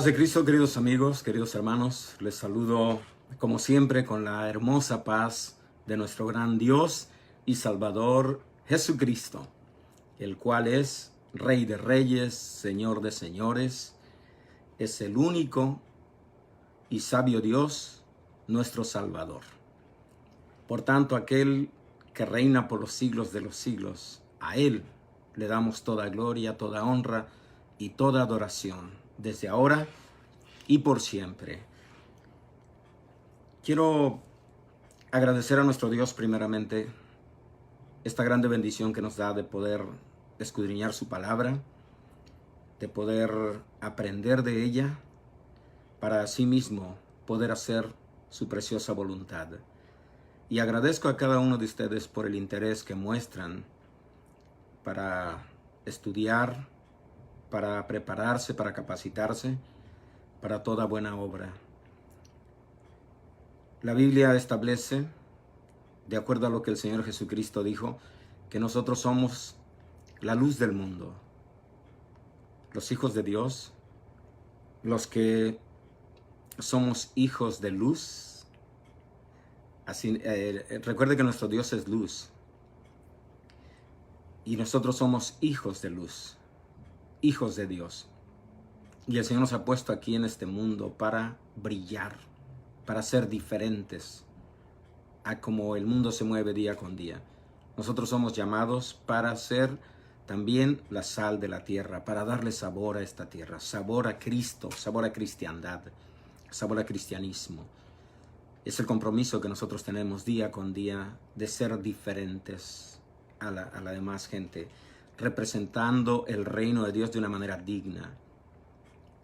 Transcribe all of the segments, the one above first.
Paz de Cristo, queridos amigos, queridos hermanos, les saludo como siempre con la hermosa paz de nuestro gran Dios y Salvador Jesucristo, el cual es Rey de Reyes, Señor de Señores, es el único y sabio Dios, nuestro Salvador. Por tanto, aquel que reina por los siglos de los siglos, a Él le damos toda gloria, toda honra y toda adoración, desde ahora y por siempre. Quiero agradecer a nuestro Dios primeramente esta grande bendición que nos da de poder escudriñar su palabra, de poder aprender de ella, para así mismo poder hacer su preciosa voluntad. Y agradezco a cada uno de ustedes por el interés que muestran para estudiar, para prepararse, para capacitarse, para toda buena obra. La Biblia establece, de acuerdo a lo que el Señor Jesucristo dijo, que nosotros somos la luz del mundo, los hijos de Dios, los que somos hijos de luz. Así, recuerde que nuestro Dios es luz y nosotros somos hijos de luz, hijos de Dios. Y el Señor nos ha puesto aquí en este mundo para brillar, para ser diferentes a como el mundo se mueve día con día. Nosotros somos llamados para ser también la sal de la tierra, para darle sabor a esta tierra, sabor a Cristo, sabor a cristiandad, sabor a cristianismo. Es el compromiso que nosotros tenemos día con día de ser diferentes a la demás gente, representando el reino de Dios de una manera digna,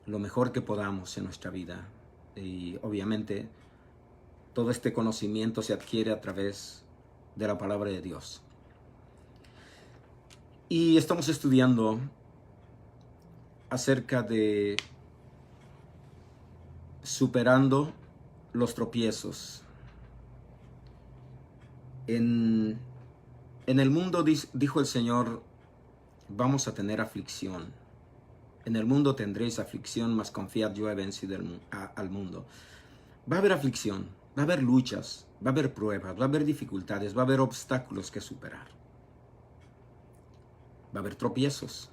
lo mejor que podamos en nuestra vida. Y obviamente todo este conocimiento se adquiere a través de la palabra de Dios. Y estamos estudiando acerca de superando los tropiezos. En el mundo, dijo el Señor, vamos a tener aflicción. En el mundo tendréis aflicción, mas confiad, yo he vencido al mundo. Va a haber aflicción, va a haber luchas, va a haber pruebas, va a haber dificultades, va a haber obstáculos que superar. Va a haber tropiezos.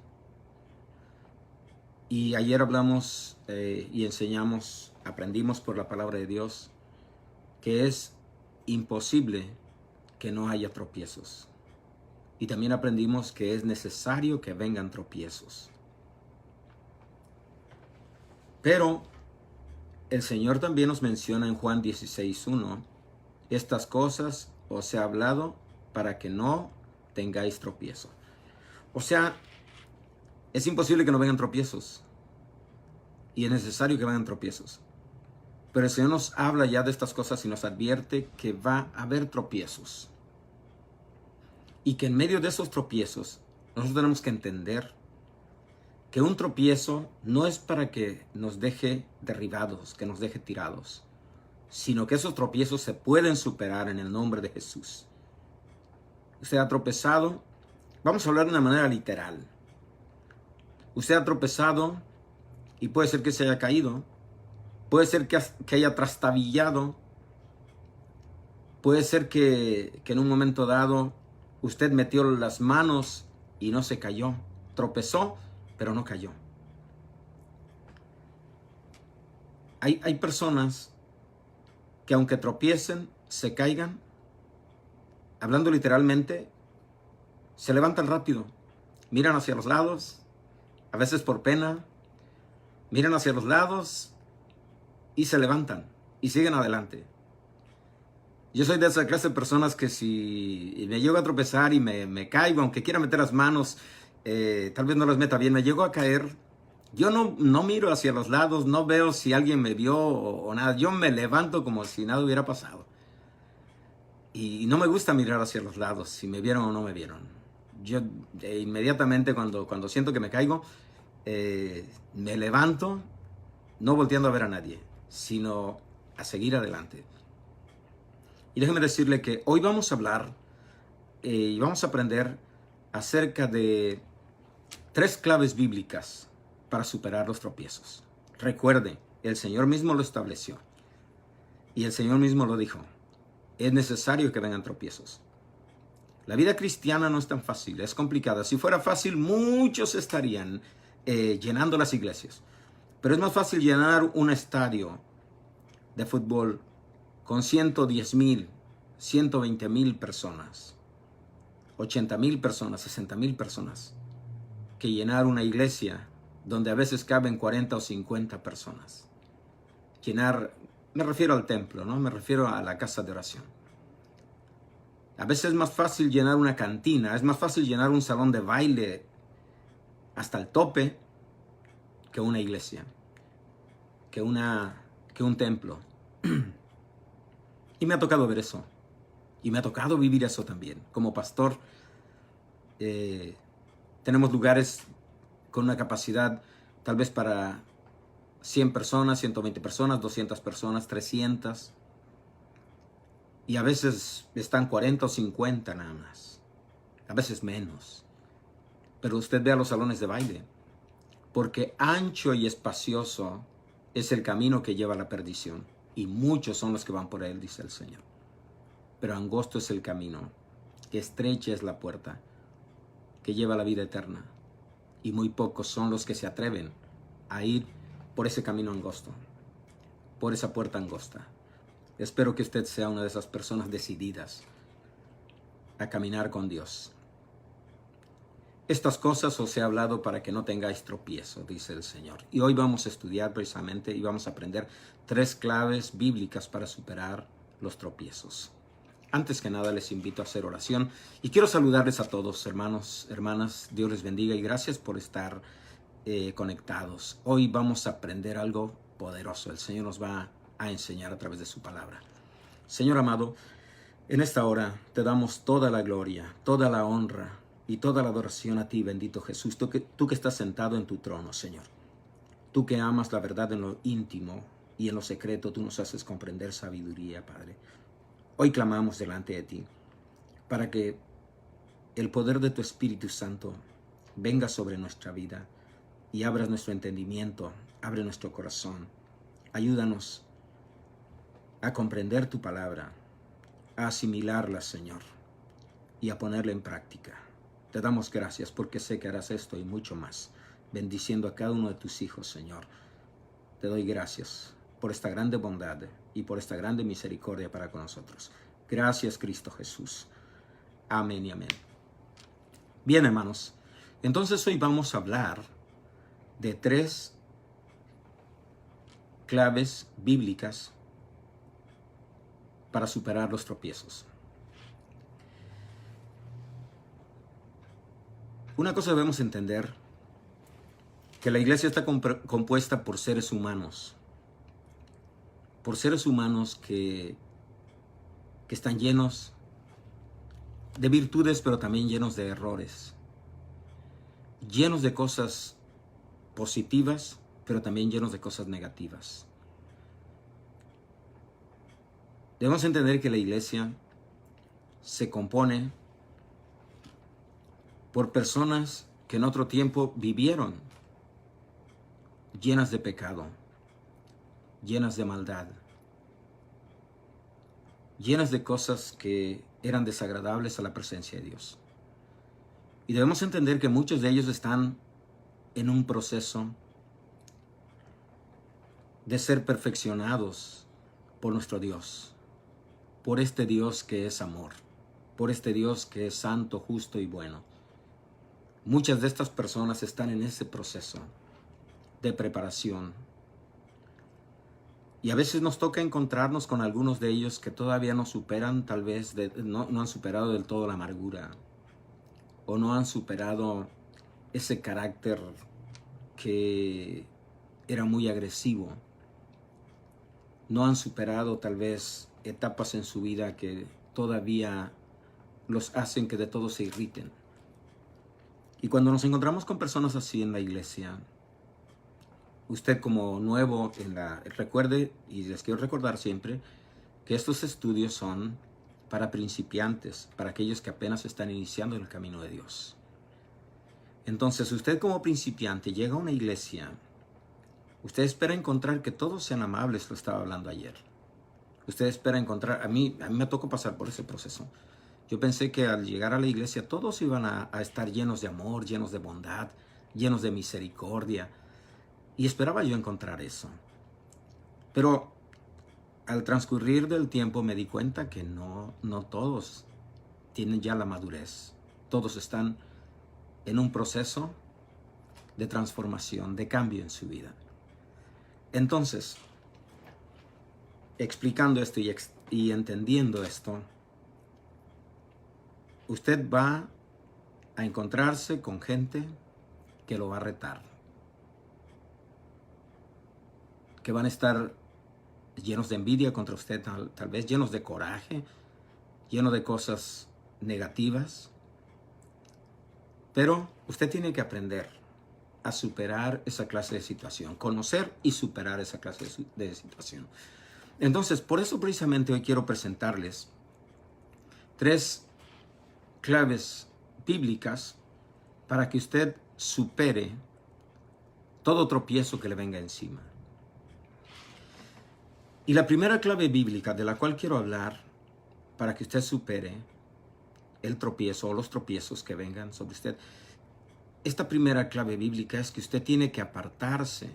Y ayer hablamos y enseñamos, aprendimos por la palabra de Dios, que es imposible que no haya tropiezos. Y también aprendimos que es necesario que vengan tropiezos. Pero el Señor también nos menciona en Juan 16:1, estas cosas os he hablado para que no tengáis tropiezo. O sea, es imposible que no vengan tropiezos. Y es necesario que vengan tropiezos. Pero el Señor nos habla ya de estas cosas y nos advierte que va a haber tropiezos. Y que en medio de esos tropiezos, nosotros tenemos que entender que un tropiezo no es para que nos deje derribados, que nos deje tirados, sino que esos tropiezos se pueden superar en el nombre de Jesús. Usted ha tropezado, vamos a hablar de una manera literal. Usted ha tropezado y puede ser que se haya caído, puede ser que haya trastabillado, puede ser que en un momento dado usted metió las manos y no se cayó, tropezó, pero no cayó. Hay personas que aunque tropiecen, se caigan, hablando literalmente, se levantan rápido, miran hacia los lados, a veces por pena, miran hacia los lados y se levantan y siguen adelante. Yo soy de esa clase de personas que si me llego a tropezar y me caigo, aunque quiera meter las manos, tal vez no las meta bien, me llego a caer, yo no miro hacia los lados, no veo si alguien me vio o nada, yo me levanto como si nada hubiera pasado. Y no me gusta mirar hacia los lados, si me vieron o no me vieron. Yo inmediatamente cuando siento que me caigo, me levanto, no volteando a ver a nadie, sino a seguir adelante. Y déjeme decirle que hoy vamos a hablar y vamos a aprender acerca de 3 claves bíblicas para superar los tropiezos. Recuerde, el Señor mismo lo estableció. Y el Señor mismo lo dijo. Es necesario que vengan tropiezos. La vida cristiana no es tan fácil, es complicada. Si fuera fácil, muchos estarían llenando las iglesias. Pero es más fácil llenar un estadio de fútbol con 110,000, 120,000 personas, 80,000 personas, 60,000 personas, que llenar una iglesia donde a veces caben 40 o 50 personas. Llenar, me refiero al templo, ¿no? Me refiero a la casa de oración. A veces es más fácil llenar una cantina, es más fácil llenar un salón de baile hasta el tope que una iglesia, que un templo. Y me ha tocado ver eso. Y me ha tocado vivir eso también. Como pastor, tenemos lugares con una capacidad tal vez para 100 personas, 120 personas, 200 personas, 300. Y a veces están 40 o 50 nada más. A veces menos. Pero usted ve a los salones de baile. Porque ancho y espacioso es el camino que lleva a la perdición. Y muchos son los que van por él, dice el Señor. Pero angosto es el camino. Que estrecha es la puerta que lleva a la vida eterna. Y muy pocos son los que se atreven a ir por ese camino angosto. Por esa puerta angosta. Espero que usted sea una de esas personas decididas a caminar con Dios. Estas cosas os he hablado para que no tengáis tropiezo, dice el Señor. Y hoy vamos a estudiar precisamente y vamos a aprender 3 claves bíblicas para superar los tropiezos. Antes que nada les invito a hacer oración y quiero saludarles a todos, hermanos, hermanas. Dios les bendiga y gracias por estar conectados. Hoy vamos a aprender algo poderoso. El Señor nos va a enseñar a través de su palabra. Señor amado, en esta hora te damos toda la gloria, toda la honra y toda la adoración a ti, bendito Jesús, tú que estás sentado en tu trono, Señor. Tú que amas la verdad en lo íntimo y en lo secreto, tú nos haces comprender sabiduría, Padre. Hoy clamamos delante de ti para que el poder de tu Espíritu Santo venga sobre nuestra vida y abras nuestro entendimiento, abre nuestro corazón. Ayúdanos a comprender tu palabra, a asimilarla, Señor, y a ponerla en práctica. Te damos gracias porque sé que harás esto y mucho más, bendiciendo a cada uno de tus hijos, Señor. Te doy gracias por esta grande bondad y por esta grande misericordia para con nosotros. Gracias, Cristo Jesús. Amén y amén. Bien, hermanos, entonces hoy vamos a hablar de 3 claves bíblicas para superar los tropiezos. Una cosa debemos entender, que la iglesia está compuesta por seres humanos que están llenos de virtudes, pero también llenos de errores, llenos de cosas positivas, pero también llenos de cosas negativas. Debemos entender que la iglesia se compone por personas que en otro tiempo vivieron llenas de pecado, llenas de maldad, llenas de cosas que eran desagradables a la presencia de Dios. Y debemos entender que muchos de ellos están en un proceso de ser perfeccionados por nuestro Dios, por este Dios que es amor, por este Dios que es santo, justo y bueno. Muchas de estas personas están en ese proceso de preparación. Y a veces nos toca encontrarnos con algunos de ellos que todavía no superan, tal vez no han superado del todo la amargura, o no han superado ese carácter que era muy agresivo. No han superado tal vez etapas en su vida que todavía los hacen que de todo se irriten. Y cuando nos encontramos con personas así en la iglesia, usted como nuevo recuerde, y les quiero recordar siempre, que estos estudios son para principiantes, para aquellos que apenas están iniciando en el camino de Dios. Entonces, usted como principiante llega a una iglesia, Usted espera encontrar que todos sean amables, lo estaba hablando ayer. Usted espera encontrar, a mí me tocó pasar por ese proceso. Yo pensé que al llegar a la iglesia todos iban a estar llenos de amor, llenos de bondad, llenos de misericordia. Y esperaba yo encontrar eso. Pero al transcurrir del tiempo me di cuenta que no todos tienen ya la madurez. Todos están en un proceso de transformación, de cambio en su vida. Entonces, explicando esto y entendiendo esto, usted va a encontrarse con gente que lo va a retar, que van a estar llenos de envidia contra usted, tal vez llenos de coraje, llenos de cosas negativas. Pero usted tiene que aprender a superar esa clase de situación, conocer y superar esa clase de situación. Entonces, por eso precisamente hoy quiero presentarles 3 claves bíblicas para que usted supere todo tropiezo que le venga encima. Y la primera clave bíblica de la cual quiero hablar para que usted supere el tropiezo o los tropiezos que vengan sobre usted, esta primera clave bíblica es que usted tiene que apartarse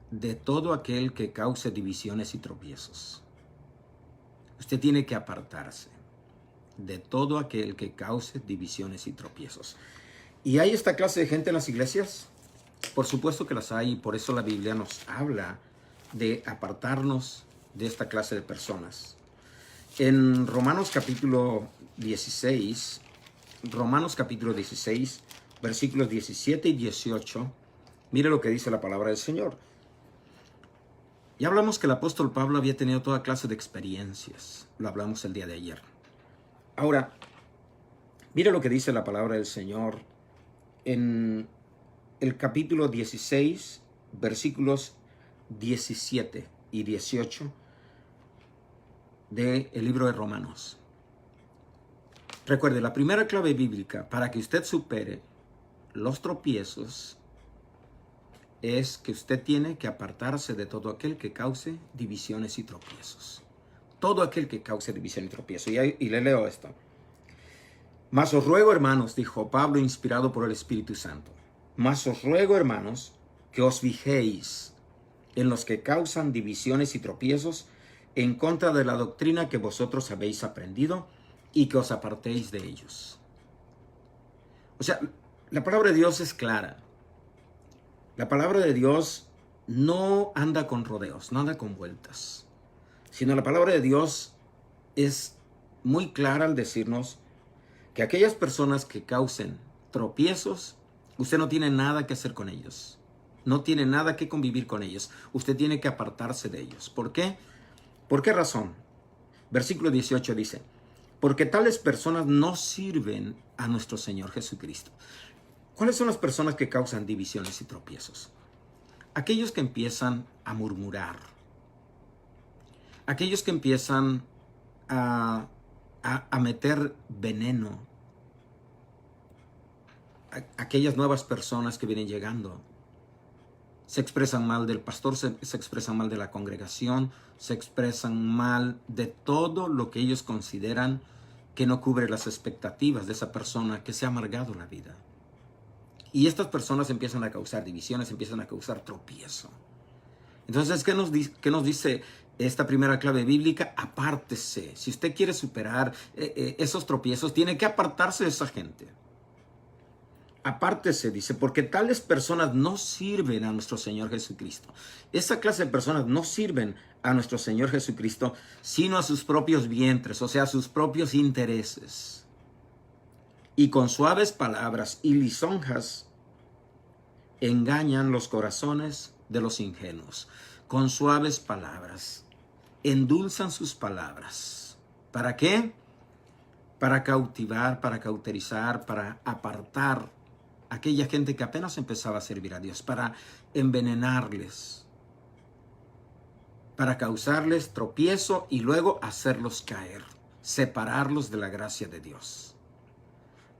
de todo aquel que cause divisiones y tropiezos. Usted tiene que apartarse de todo aquel que cause divisiones y tropiezos. ¿Y hay esta clase de gente en las iglesias? Por supuesto que las hay, y por eso la Biblia nos habla de apartarnos de esta clase de personas. En Romanos capítulo 16, versículos 17 y 18, mire lo que dice la palabra del Señor. Ya hablamos que el apóstol Pablo había tenido toda clase de experiencias. Lo hablamos el día de ayer. Ahora, mire lo que dice la palabra del Señor en el capítulo 16, versículos 17 y 18 del libro de Romanos. Recuerde, la primera clave bíblica para que usted supere los tropiezos es que usted tiene que apartarse de todo aquel que cause divisiones y tropiezos. Todo aquel que cause división y tropiezo. Y le leo esto. Mas os ruego, hermanos, dijo Pablo, inspirado por el Espíritu Santo. Mas os ruego, hermanos, que os fijéis en los que causan divisiones y tropiezos en contra de la doctrina que vosotros habéis aprendido y que os apartéis de ellos. O sea, la palabra de Dios es clara. La palabra de Dios no anda con rodeos, no anda con vueltas, sino la palabra de Dios es muy clara al decirnos que aquellas personas que causen tropiezos, usted no tiene nada que hacer con ellos. No tiene nada que convivir con ellos. Usted tiene que apartarse de ellos. ¿Por qué? ¿Por qué razón? Versículo 18 dice, porque tales personas no sirven a nuestro Señor Jesucristo. ¿Cuáles son las personas que causan divisiones y tropiezos? Aquellos que empiezan a murmurar. Aquellos que empiezan a meter veneno. Aquellas nuevas personas que vienen llegando. Se expresan mal del pastor, se expresan mal de la congregación, se expresan mal de todo lo que ellos consideran que no cubre las expectativas de esa persona que se ha amargado la vida. Y estas personas empiezan a causar divisiones, empiezan a causar tropiezo. Entonces, ¿qué nos dice esta primera clave bíblica? Apártese. Si usted quiere superar esos tropiezos, tiene que apartarse de esa gente. Apártese, dice, porque tales personas no sirven a nuestro Señor Jesucristo. Esa clase de personas no sirven a nuestro Señor Jesucristo, sino a sus propios vientres, o sea, a sus propios intereses. Y con suaves palabras y lisonjas engañan los corazones de los ingenuos. Con suaves palabras, endulzan sus palabras. ¿Para qué? Para cautivar, para cauterizar, para apartar a aquella gente que apenas empezaba a servir a Dios, para envenenarles, para causarles tropiezo y luego hacerlos caer, separarlos de la gracia de Dios.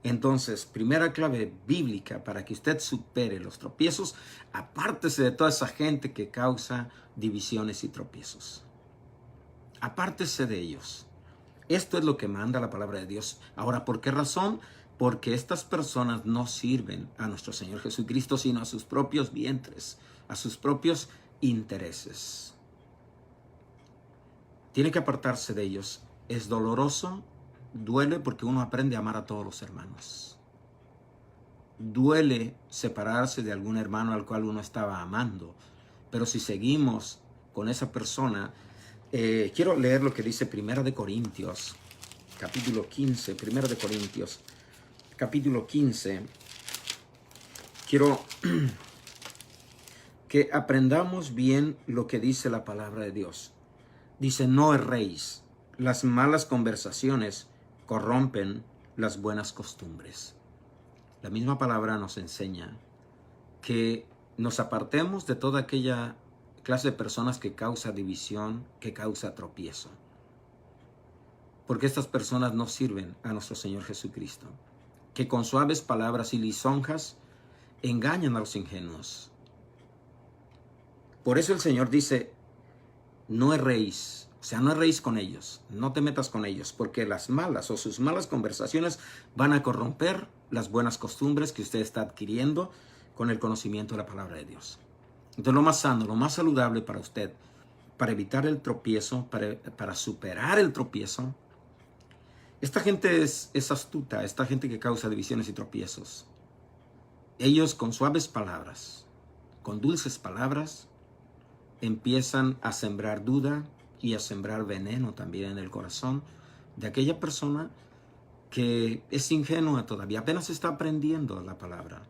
Entonces, primera clave bíblica para que usted supere los tropiezos, apártese de toda esa gente que causa divisiones y tropiezos. Apártese de ellos. Esto es lo que manda la palabra de Dios. Ahora, ¿por qué razón? Porque estas personas no sirven a nuestro Señor Jesucristo, sino a sus propios vientres, a sus propios intereses. Tiene que apartarse de ellos. Es doloroso, duele porque uno aprende a amar a todos los hermanos. Duele separarse de algún hermano al cual uno estaba amando. Pero si seguimos con esa persona, quiero leer lo que dice 1 Corintios, capítulo 15, 1 Corintios, capítulo 15. Quiero que aprendamos bien lo que dice la palabra de Dios. Dice, no erréis, las malas conversaciones corrompen las buenas costumbres. La misma palabra nos enseña que nos apartemos de toda aquella clase de personas que causa división, que causa tropiezo. Porque estas personas no sirven a nuestro Señor Jesucristo, que con suaves palabras y lisonjas engañan a los ingenuos. Por eso el Señor dice, no erréis, o sea, no erréis con ellos, no te metas con ellos, porque las malas o sus malas conversaciones van a corromper las buenas costumbres que usted está adquiriendo con el conocimiento de la palabra de Dios. Entonces lo más sano, lo más saludable para usted, para evitar el tropiezo, para superar el tropiezo, esta gente es astuta, esta gente que causa divisiones y tropiezos. Ellos con suaves palabras, con dulces palabras, empiezan a sembrar duda y a sembrar veneno también en el corazón de aquella persona que es ingenua todavía, apenas está aprendiendo la palabra.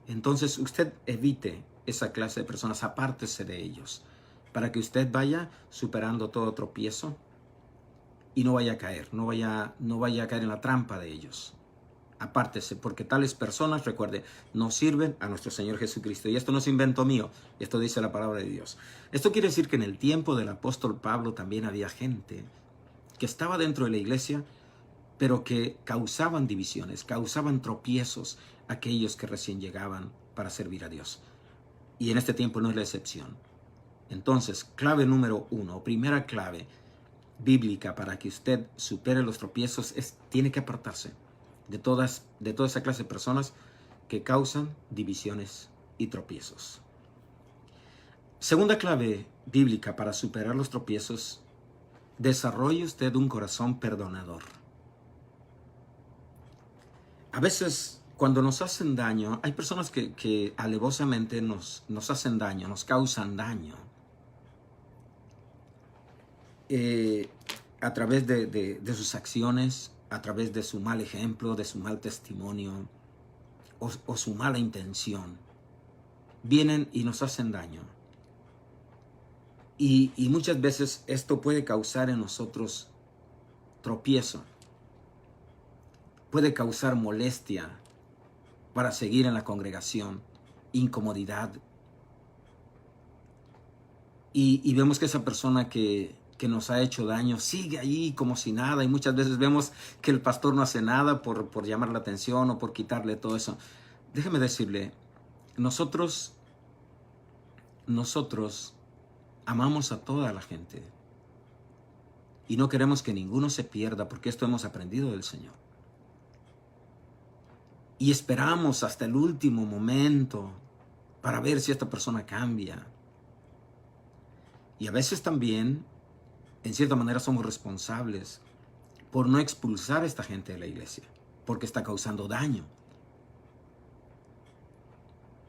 Entonces usted evite esa clase de personas, apártese de ellos, para que usted vaya superando todo tropiezo y no vaya a caer, no vaya a caer en la trampa de ellos. Apártese, porque tales personas, recuerde, no sirven a nuestro Señor Jesucristo. Y esto no es invento mío, esto dice la palabra de Dios. Esto quiere decir que en el tiempo del apóstol Pablo también había gente que estaba dentro de la iglesia, pero que causaban divisiones, causaban tropiezos a aquellos que recién llegaban para servir a Dios. Y en este tiempo no es la excepción. Entonces, clave número 1, primera clave bíblica para que usted supere los tropiezos, tiene que apartarse de toda esa clase de personas que causan divisiones y tropiezos. Segunda clave bíblica para superar los tropiezos, desarrolle usted un corazón perdonador. A veces cuando nos hacen daño, hay personas que alevosamente nos hacen daño, nos causan daño. A través de sus acciones, a través de su mal ejemplo, de su mal testimonio o su mala intención. Vienen y nos hacen daño. Y muchas veces esto puede causar en nosotros tropiezo. Puede causar molestia para seguir en la congregación, incomodidad. Y vemos que esa persona que nos ha hecho daño sigue ahí como si nada, y muchas veces vemos que el pastor no hace nada por llamar la atención o por quitarle todo eso. Déjeme decirle, nosotros amamos a toda la gente y no queremos que ninguno se pierda, porque esto hemos aprendido del Señor. Y esperamos hasta el último momento para ver si esta persona cambia. Y a veces también, en cierta manera, somos responsables por no expulsar a esta gente de la iglesia, porque está causando daño.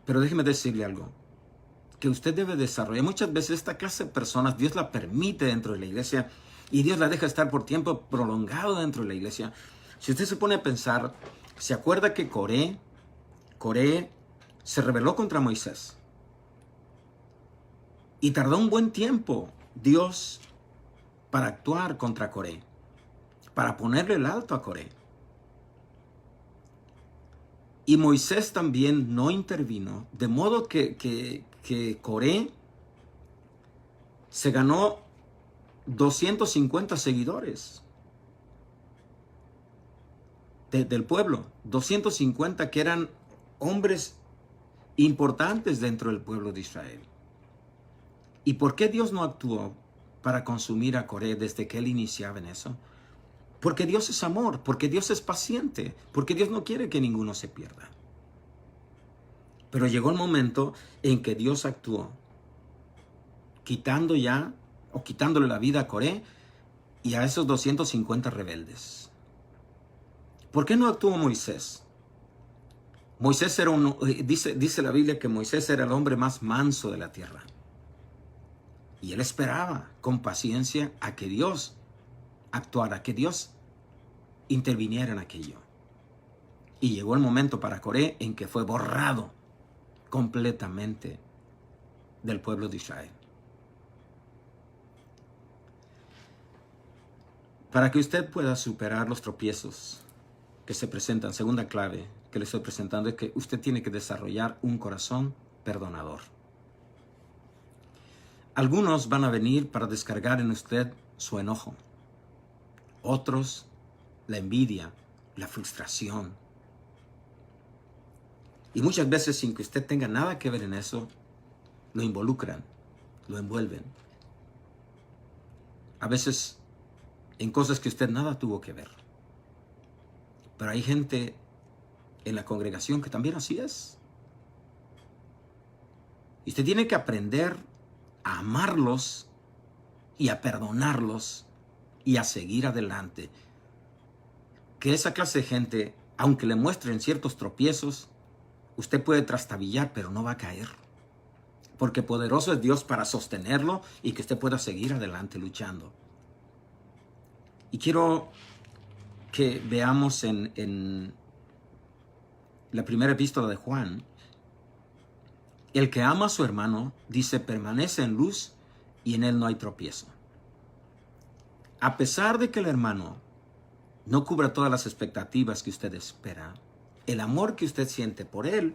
Pero déjeme decirle algo, que usted debe desarrollar. Muchas veces esta clase de personas, Dios la permite dentro de la iglesia y Dios la deja estar por tiempo prolongado dentro de la iglesia. Si usted se pone a pensar, ¿se acuerda que Coré se rebeló contra Moisés? Y tardó un buen tiempo Dios para actuar contra Coré, para ponerle el alto a Coré. Y Moisés también no intervino, de modo que Coré se ganó 250 seguidores. del pueblo. 250 que eran hombres importantes dentro del pueblo de Israel. ¿Y por qué Dios no actuó para consumir a Coré desde que él iniciaba en eso? Porque Dios es amor, porque Dios es paciente, porque Dios no quiere que ninguno se pierda. Pero llegó el momento en que Dios actuó, quitándole la vida a Coré y a esos 250 rebeldes. ¿Por qué no actuó Moisés? Moisés era dice la Biblia que Moisés era el hombre más manso de la tierra. Y él esperaba con paciencia a que Dios actuara, que Dios interviniera en aquello. Y llegó el momento para Coré en que fue borrado completamente del pueblo de Israel. Para que usted pueda superar los tropiezos que se presentan, segunda clave que le estoy presentando es que usted tiene que desarrollar un corazón perdonador. Algunos van a venir para descargar en usted su enojo. Otros, la envidia, la frustración. Y muchas veces, sin que usted tenga nada que ver en eso, lo involucran, lo envuelven. A veces en cosas que usted nada tuvo que ver. Pero hay gente en la congregación que también así es. Y usted tiene que aprender a amarlos y a perdonarlos y a seguir adelante. Que esa clase de gente, aunque le muestren ciertos tropiezos, usted puede trastabillar, pero no va a caer. Porque poderoso es Dios para sostenerlo y que usted pueda seguir adelante luchando. Y quiero que veamos en la primera epístola de Juan, el que ama a su hermano, dice, permanece en luz y en él no hay tropiezo. A pesar de que el hermano no cubra todas las expectativas que usted espera, el amor que usted siente por él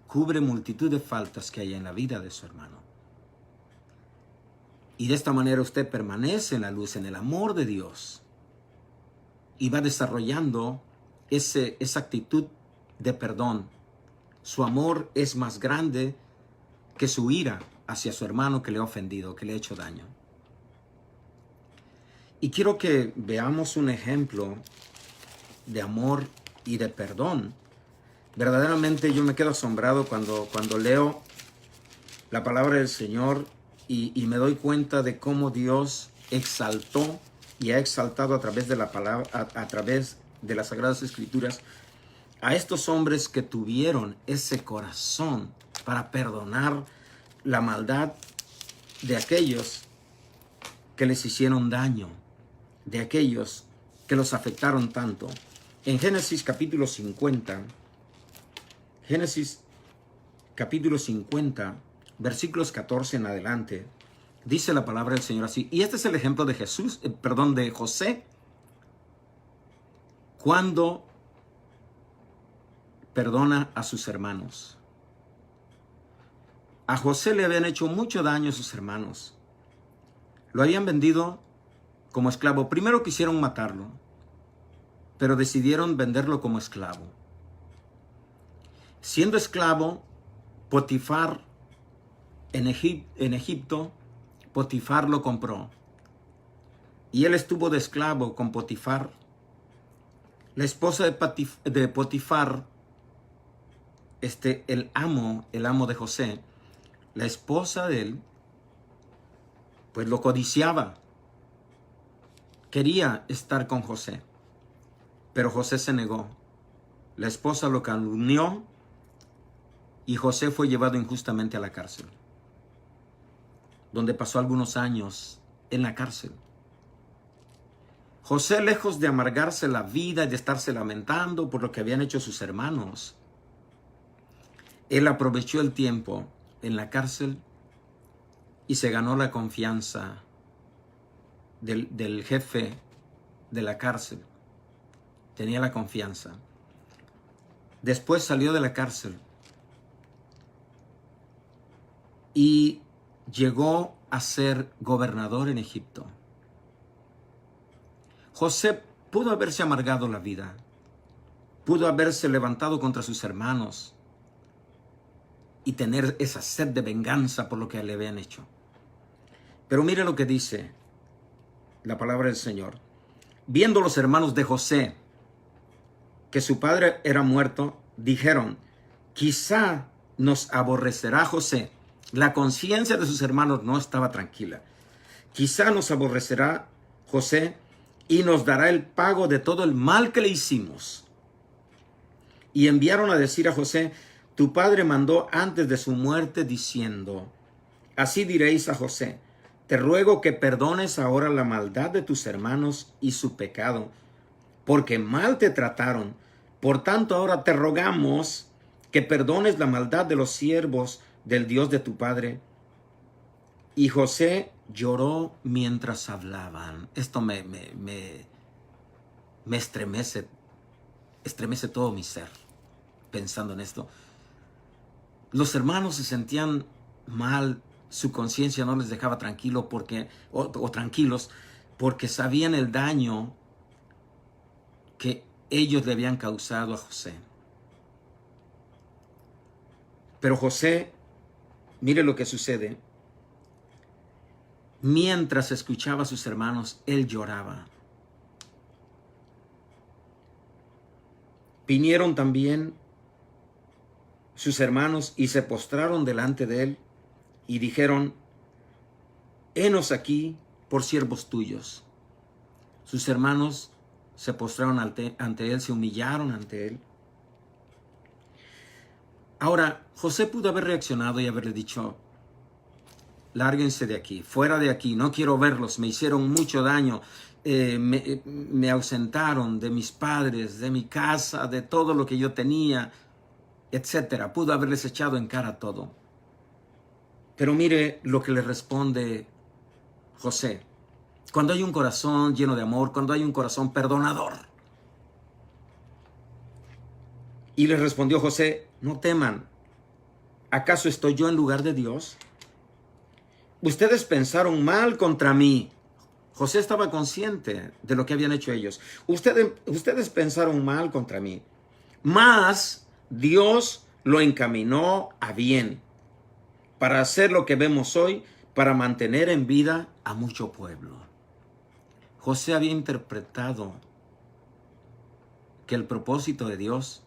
cubre multitud de faltas que hay en la vida de su hermano. Y de esta manera usted permanece en la luz, en el amor de Dios, y va desarrollando esa actitud de perdón. Su amor es más grande que su ira hacia su hermano que le ha ofendido, que le ha hecho daño. Y quiero que veamos un ejemplo de amor y de perdón. Verdaderamente yo me quedo asombrado cuando leo la palabra del Señor y me doy cuenta de cómo Dios exaltó y ha exaltado a través de la palabra, a través de las Sagradas Escrituras, a estos hombres que tuvieron ese corazón para perdonar la maldad de aquellos que les hicieron daño, de aquellos que los afectaron tanto. En Génesis capítulo 50, versículos 14 en adelante, dice la palabra del Señor así. Y este es el ejemplo de de José, cuando perdona a sus hermanos. A José le habían hecho mucho daño a sus hermanos. Lo habían vendido como esclavo. Primero quisieron matarlo, pero decidieron venderlo como esclavo. Siendo esclavo, Potifar en Egipto, Potifar lo compró. Y él estuvo de esclavo con Potifar. La esposa de Potifar, el amo de José, la esposa de él, pues lo codiciaba. Quería estar con José, pero José se negó. La esposa lo calumnió y José fue llevado injustamente a la cárcel, donde pasó algunos años en la cárcel. José, lejos de amargarse la vida y de estarse lamentando por lo que habían hecho sus hermanos, él aprovechó el tiempo en la cárcel y se ganó la confianza del jefe de la cárcel. Tenía la confianza. Después salió de la cárcel y llegó a ser gobernador en Egipto. José pudo haberse amargado la vida, Pudo haberse levantado contra sus hermanos y tener esa sed de venganza por lo que le habían hecho. Pero mire lo que dice la palabra del Señor. Viendo los hermanos de José que su padre era muerto, dijeron, quizá nos aborrecerá José. La conciencia de sus hermanos no estaba tranquila. Quizá nos aborrecerá José y nos dará el pago de todo el mal que le hicimos. Y enviaron a decir a José, tu padre mandó antes de su muerte diciendo, así diréis a José, te ruego que perdones ahora la maldad de tus hermanos y su pecado, porque mal te trataron. Por tanto, ahora te rogamos que perdones la maldad de los siervos del Dios de tu padre. Y José lloró mientras hablaban. Esto me estremece todo mi ser pensando en esto. Los hermanos se sentían mal, su conciencia no les dejaba tranquilo tranquilos porque sabían el daño que ellos le habían causado a José. Pero José, mire lo que sucede. Mientras escuchaba a sus hermanos, él lloraba. Vinieron también sus hermanos y se postraron delante de él y dijeron, henos aquí por siervos tuyos. Sus hermanos se postraron ante él, se humillaron ante él. Ahora, José pudo haber reaccionado y haberle dicho, lárguense de aquí, fuera de aquí, no quiero verlos, me hicieron mucho daño, me ausentaron de mis padres, de mi casa, de todo lo que yo tenía, etcétera. Pudo haberles echado en cara todo. Pero mire lo que le responde José. Cuando hay un corazón lleno de amor, cuando hay un corazón perdonador. Y le respondió José, no teman, ¿acaso estoy yo en lugar de Dios? Ustedes pensaron mal contra mí. José estaba consciente de lo que habían hecho ellos. Ustedes pensaron mal contra mí, mas Dios lo encaminó a bien para hacer lo que vemos hoy, para mantener en vida a mucho pueblo. José había interpretado que el propósito de Dios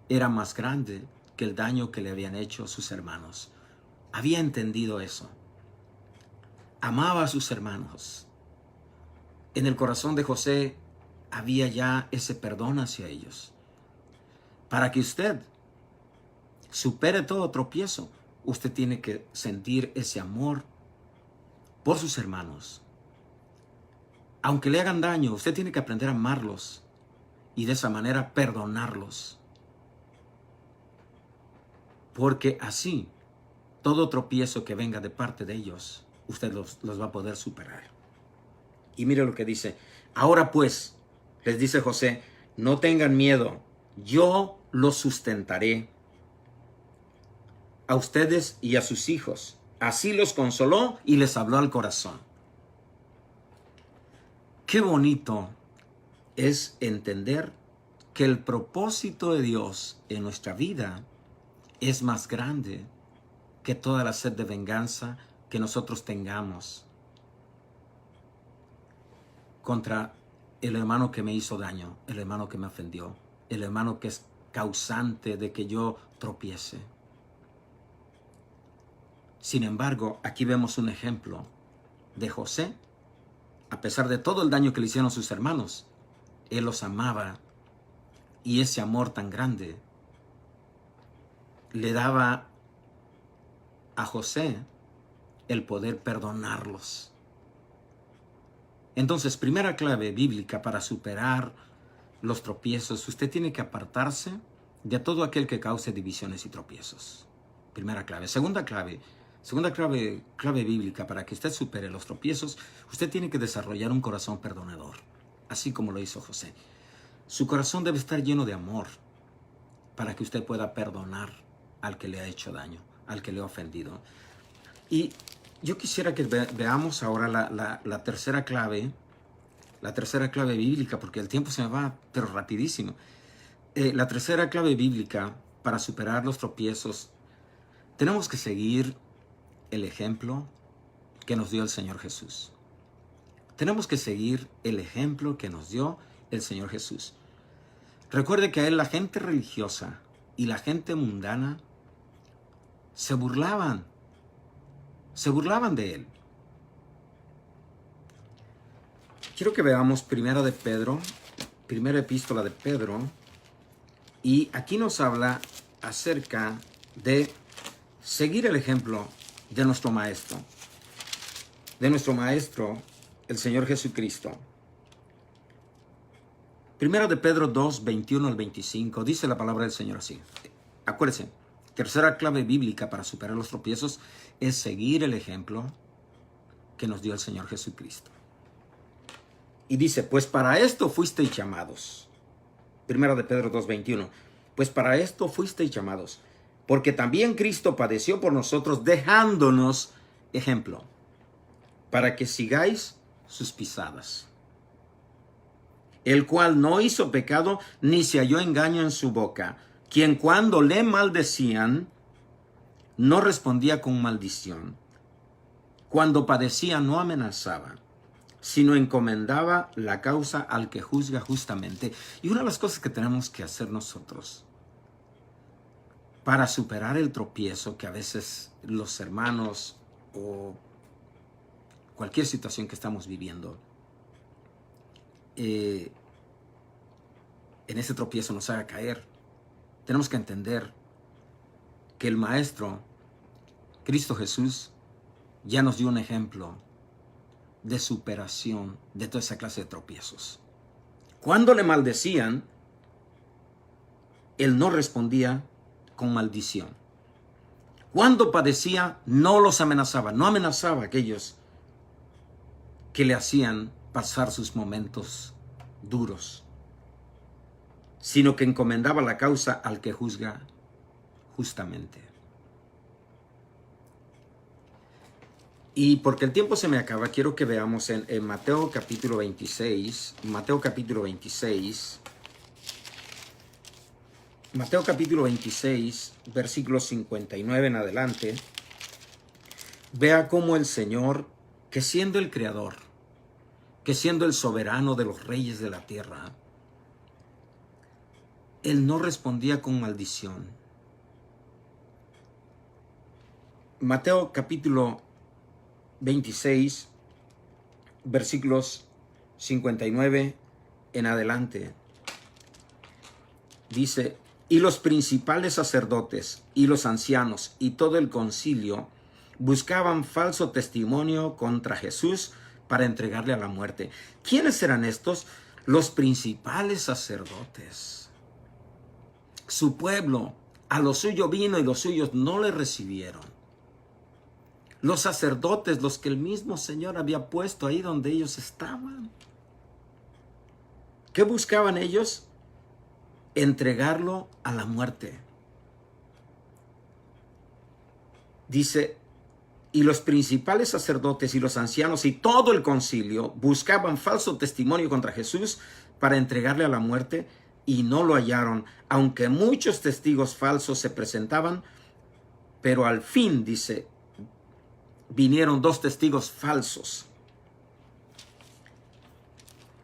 era más grande que el daño que le habían hecho sus hermanos. Había entendido eso. Amaba a sus hermanos. En el corazón de José había ya ese perdón hacia ellos. Para que usted supere todo tropiezo, usted tiene que sentir ese amor por sus hermanos. Aunque le hagan daño, usted tiene que aprender a amarlos y de esa manera perdonarlos. Porque así, todo tropiezo que venga de parte de ellos, usted los va a poder superar. Y mire lo que dice. Ahora pues, les dice José, no tengan miedo, yo los sustentaré a ustedes y a sus hijos. Así los consoló y les habló al corazón. Qué bonito es entender que el propósito de Dios en nuestra vida es más grande que toda la sed de venganza que nosotros tengamos contra el hermano que me hizo daño, el hermano que me ofendió, el hermano que es causante de que yo tropiece. Sin embargo, aquí vemos un ejemplo de José. A pesar de todo el daño que le hicieron sus hermanos, él los amaba y ese amor tan grande le daba a José el poder perdonarlos. Entonces, primera clave bíblica para superar los tropiezos, usted tiene que apartarse de todo aquel que cause divisiones y tropiezos. Primera clave. Segunda clave bíblica para que usted supere los tropiezos, usted tiene que desarrollar un corazón perdonador, así como lo hizo José. Su corazón debe estar lleno de amor para que usted pueda perdonar al que le ha hecho daño, al que le ha ofendido. Y yo quisiera que veamos ahora la tercera clave bíblica, porque el tiempo se me va, pero rapidísimo. La tercera clave bíblica para superar los tropiezos, tenemos que seguir el ejemplo que nos dio el Señor Jesús. Tenemos que seguir el ejemplo que nos dio el Señor Jesús. Recuerde que a él la gente religiosa y la gente mundana se burlaban de él. Quiero que veamos primera epístola de Pedro, y aquí nos habla acerca de seguir el ejemplo de nuestro Maestro, el Señor Jesucristo. Primera de Pedro 2, 21 al 25, dice la palabra del Señor así. Acuérdense, tercera clave bíblica para superar los tropiezos es seguir el ejemplo que nos dio el Señor Jesucristo. Y dice, pues para esto fuisteis llamados. Primera de Pedro 2, 21. Pues para esto fuisteis llamados, porque también Cristo padeció por nosotros, dejándonos ejemplo, para que sigáis sus pisadas. El cual no hizo pecado, ni se halló engaño en su boca, quien cuando le maldecían, no respondía con maldición. Cuando padecía, no amenazaba, sino encomendaba la causa al que juzga justamente. Y una de las cosas que tenemos que hacer nosotros para superar el tropiezo que a veces los hermanos o cualquier situación que estamos viviendo, en ese tropiezo nos haga caer, tenemos que entender que el Maestro, Cristo Jesús, ya nos dio un ejemplo de superación de toda esa clase de tropiezos. Cuando le maldecían, él no respondía con maldición. Cuando padecía, no los amenazaba, no amenazaba a aquellos que le hacían pasar sus momentos duros, sino que encomendaba la causa al que juzga justamente. Y porque el tiempo se me acaba, quiero que veamos en Mateo capítulo 26, Mateo capítulo 26, versículos 59 en adelante. Vea cómo el Señor, que siendo el Creador, que siendo el soberano de los reyes de la tierra, Él no respondía con maldición. Mateo capítulo 26, versículos 59 en adelante. Dice, y los principales sacerdotes y los ancianos y todo el concilio buscaban falso testimonio contra Jesús para entregarle a la muerte. ¿Quiénes eran estos? Los principales sacerdotes. Su pueblo a lo suyo vino y los suyos no le recibieron. Los sacerdotes, los que el mismo Señor había puesto ahí donde ellos estaban. ¿Qué buscaban ellos? Entregarlo a la muerte. Dice, y los principales sacerdotes y los ancianos y todo el concilio buscaban falso testimonio contra Jesús para entregarle a la muerte y no lo hallaron, aunque muchos testigos falsos se presentaban, pero al fin, dice, vinieron 2 testigos falsos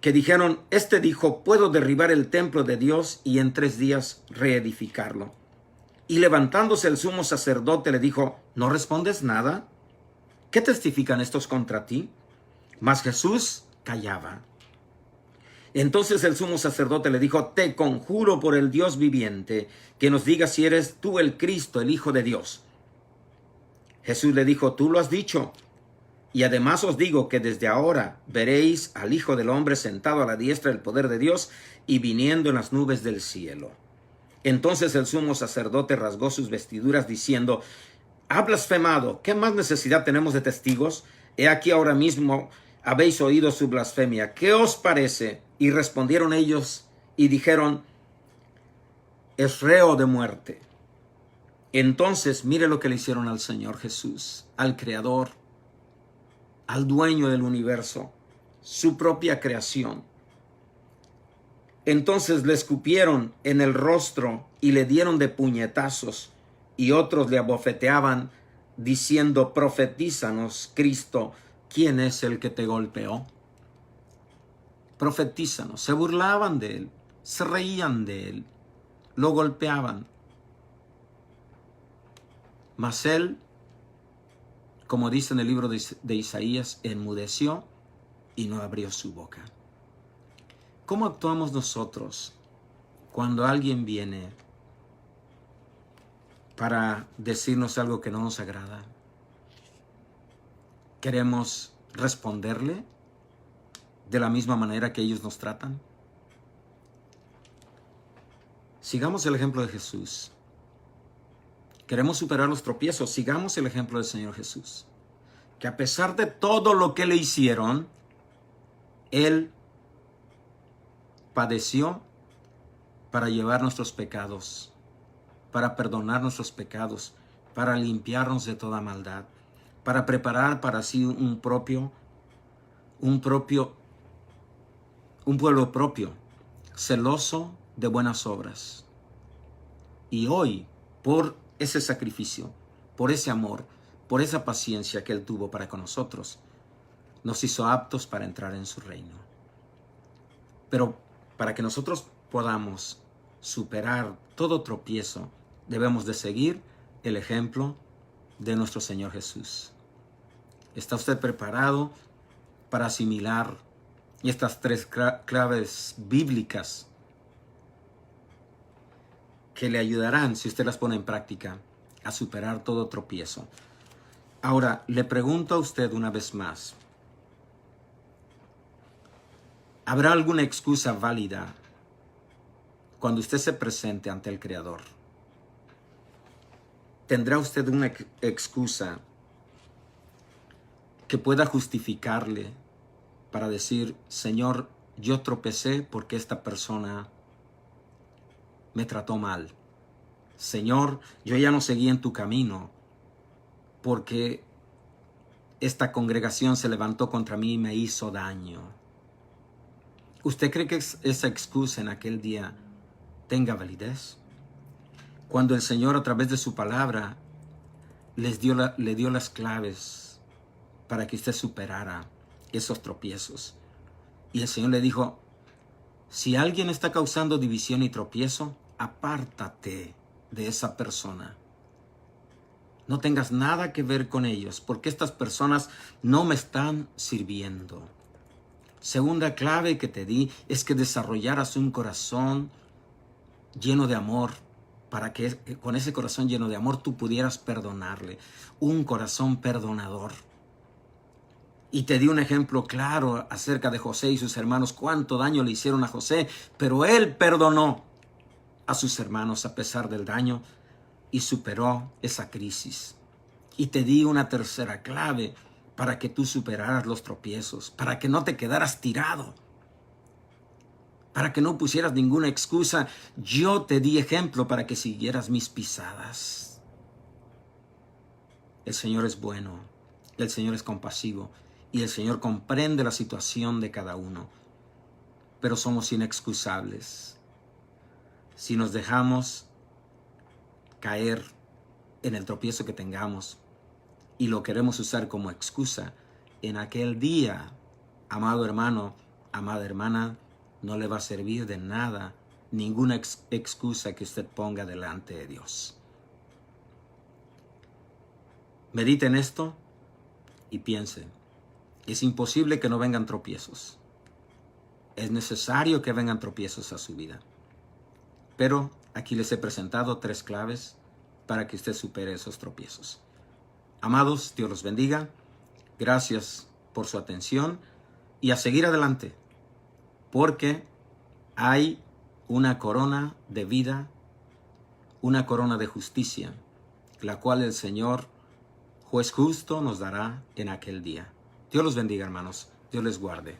que dijeron, este dijo, puedo derribar el templo de Dios y en 3 días reedificarlo. Y levantándose el sumo sacerdote le dijo, ¿no respondes nada? ¿Qué testifican estos contra ti? Mas Jesús callaba. Entonces el sumo sacerdote le dijo, te conjuro por el Dios viviente, que nos digas si eres tú el Cristo, el Hijo de Dios. Jesús le dijo, tú lo has dicho. Y además os digo que desde ahora veréis al Hijo del Hombre sentado a la diestra del poder de Dios y viniendo en las nubes del cielo. Entonces el sumo sacerdote rasgó sus vestiduras diciendo, ha blasfemado, ¿qué más necesidad tenemos de testigos? He aquí ahora mismo habéis oído su blasfemia, ¿qué os parece? Y respondieron ellos y dijeron, es reo de muerte. Entonces mire lo que le hicieron al Señor Jesús, al Creador, al dueño del universo, su propia creación. Entonces le escupieron en el rostro y le dieron de puñetazos, y otros le abofeteaban, diciendo: profetízanos, Cristo, ¿quién es el que te golpeó? Profetízanos. Se burlaban de él, se reían de él, lo golpeaban. Mas él, como dice en el libro de Isaías, enmudeció y no abrió su boca. ¿Cómo actuamos nosotros cuando alguien viene para decirnos algo que no nos agrada? ¿Queremos responderle de la misma manera que ellos nos tratan? Sigamos el ejemplo de Jesús. Queremos superar los tropiezos. Sigamos el ejemplo del Señor Jesús, que a pesar de todo lo que le hicieron, Él padeció para llevar nuestros pecados, para perdonar nuestros pecados, para limpiarnos de toda maldad, para preparar para sí un pueblo propio, celoso de buenas obras. Y hoy, por ese sacrificio, por ese amor, por esa paciencia que Él tuvo para con nosotros, nos hizo aptos para entrar en su reino. Pero para que nosotros podamos superar todo tropiezo, debemos de seguir el ejemplo de nuestro Señor Jesús. ¿Está usted preparado para asimilar estas tres claves bíblicas que le ayudarán, si usted las pone en práctica, a superar todo tropiezo? Ahora, le pregunto a usted una vez más, ¿habrá alguna excusa válida cuando usted se presente ante el Creador? ¿Tendrá usted una excusa que pueda justificarle para decir: Señor, yo tropecé porque esta persona me trató mal? Señor, yo ya no seguí en tu camino porque esta congregación se levantó contra mí y me hizo daño. ¿Usted cree que esa excusa en aquel día tenga validez? Cuando el Señor, a través de su palabra, le dio las claves para que usted superara esos tropiezos. Y el Señor le dijo: si alguien está causando división y tropiezo, apártate de esa persona. No tengas nada que ver con ellos, porque estas personas no me están sirviendo. Segunda clave que te di es que desarrollaras un corazón lleno de amor, para que con ese corazón lleno de amor tú pudieras perdonarle. Un corazón perdonador. Y te di un ejemplo claro acerca de José y sus hermanos, cuánto daño le hicieron a José, pero él perdonó a sus hermanos a pesar del daño y superó esa crisis. Y te di una tercera clave para que tú superaras los tropiezos, para que no te quedaras tirado, para que no pusieras ninguna excusa. Yo te di ejemplo para que siguieras mis pisadas. El Señor es bueno, el Señor es compasivo y el Señor comprende la situación de cada uno, pero somos inexcusables si nos dejamos caer en el tropiezo que tengamos y lo queremos usar como excusa. En aquel día, amado hermano, amada hermana, no le va a servir de nada ninguna excusa que usted ponga delante de Dios. Medite en esto y piense: es imposible que no vengan tropiezos. Es necesario que vengan tropiezos a su vida. Pero aquí les he presentado 3 claves para que usted supere esos tropiezos. Amados, Dios los bendiga. Gracias por su atención y a seguir adelante, porque hay una corona de vida, una corona de justicia, la cual el Señor, juez justo, nos dará en aquel día. Dios los bendiga, hermanos. Dios les guarde.